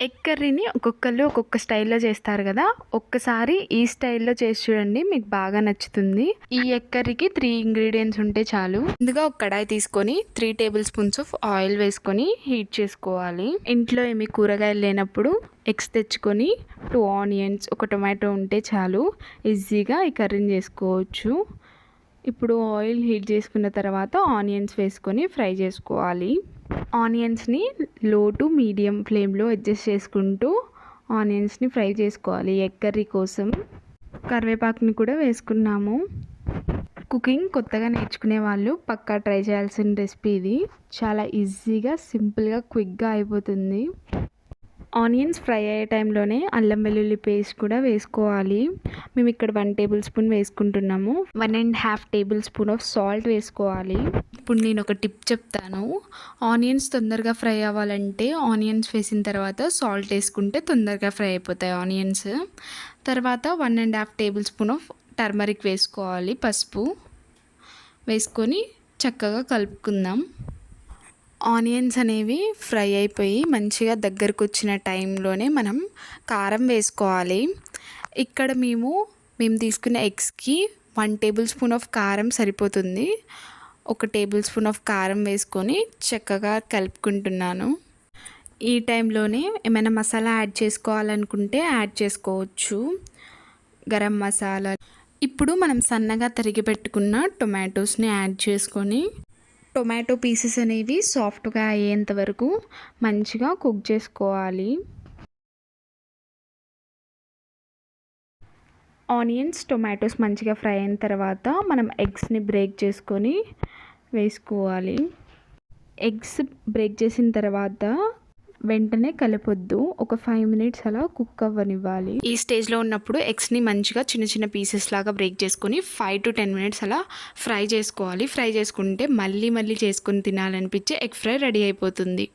Egg కర్రీని ఒక్కొక్కళ్ళు ఒక్కొక్క స్టైల్లో చేస్తారు కదా. ఒక్కసారి ఈ స్టైల్లో చేసి చూడండి, మీకు బాగా నచ్చుతుంది. ఈ ఎగ్ కర్రీకి 3 ఇంగ్రీడియంట్స్ ఉంటే చాలు. ముందుగా ఒక కడాయి తీసుకొని 3 టేబుల్ స్పూన్స్ ఆఫ్ ఆయిల్ వేసుకొని హీట్ చేసుకోవాలి. ఇంట్లో ఏమి కూరగాయలు లేనప్పుడు ఎగ్స్ తెచ్చుకొని 2 ఆనియన్స్, ఒక టొమాటో ఉంటే చాలు, ఈజీగా ఈ కర్రీని చేసుకోవచ్చు. ఇప్పుడు ఆయిల్ హీట్ చేసుకున్న తర్వాత ఆనియన్స్ వేసుకొని ఫ్రై చేసుకోవాలి. ఆనియన్స్ని లో టు మీడియం ఫ్లేమ్లో అడ్జస్ట్ చేసుకుంటూ ఆనియన్స్ని ఫ్రై చేసుకోవాలి. ఎగ్ కర్రీ కోసం కరివేపాకుని కూడా వేసుకున్నాము. కుకింగ్ కొత్తగా నేర్చుకునే వాళ్ళు పక్కా ట్రై చేయాల్సిన రెసిపీ ఇది. చాలా ఈజీగా, సింపుల్గా, క్విక్గా అయిపోతుంది. ఆనియన్స్ ఫ్రై అయ్యే టైంలోనే అల్లం వెల్లుల్లి పేస్ట్ కూడా వేసుకోవాలి. మేము ఇక్కడ 1 టేబుల్ స్పూన్ వేసుకుంటున్నాము. 1.5 టేబుల్ స్పూన్ ఆఫ్ సాల్ట్ వేసుకోవాలి. ఇప్పుడు నేను ఒక టిప్ చెప్తాను. ఆనియన్స్ తొందరగా ఫ్రై అవ్వాలంటే ఆనియన్స్ వేసిన తర్వాత సాల్ట్ వేసుకుంటే తొందరగా ఫ్రై అయిపోతాయి ఆనియన్స్. తర్వాత 1.5 టేబుల్ స్పూన్ ఆఫ్ టర్మరిక్ వేసుకోవాలి. పసుపు వేసుకొని చక్కగా కలుపుకుందాం. ఆనియన్స్ అనేవి ఫ్రై అయిపోయి మంచిగా దగ్గరకు వచ్చిన టైంలోనే మనం కారం వేసుకోవాలి. ఇక్కడ మేము తీసుకున్న ఎగ్స్కి 1 టేబుల్ స్పూన్ ఆఫ్ కారం సరిపోతుంది. 1 టేబుల్ స్పూన్ ఆఫ్ కారం వేసుకొని చక్కగా కలుపుకుంటున్నాను. ఈ టైంలోనే ఏమైనా మసాలా యాడ్ చేసుకోవాలనుకుంటే యాడ్ చేసుకోవచ్చు, గరం మసాలా. ఇప్పుడు మనం సన్నగా తరిగి పెట్టుకున్న టొమాటోస్ని యాడ్ చేసుకొని టొమాటో పీసెస్ అనేవి సాఫ్ట్గా అయ్యేంత వరకు మంచిగా కుక్ చేసుకోవాలి. ఆనియన్స్, టొమాటోస్ మంచిగా ఫ్రై అయిన తర్వాత మనం ఎగ్స్ని బ్రేక్ చేసుకొని వేసుకోవాలి. ఎగ్స్ బ్రేక్ చేసిన తర్వాత వెంటనే కలపొద్దు, ఒక 5 మినిట్స్ అలా కుక్ అవ్వనివ్వాలి. ఈ స్టేజ్లో ఉన్నప్పుడు ఎగ్స్ని మంచిగా చిన్న చిన్న పీసెస్ లాగా బ్రేక్ చేసుకొని 5 to 10 మినిట్స్ అలా ఫ్రై చేసుకోవాలి. ఫ్రై చేసుకుంటే మళ్ళీ చేసుకొని తినాలనిపించే ఎగ్ ఫ్రై రెడీ అయిపోతుంది.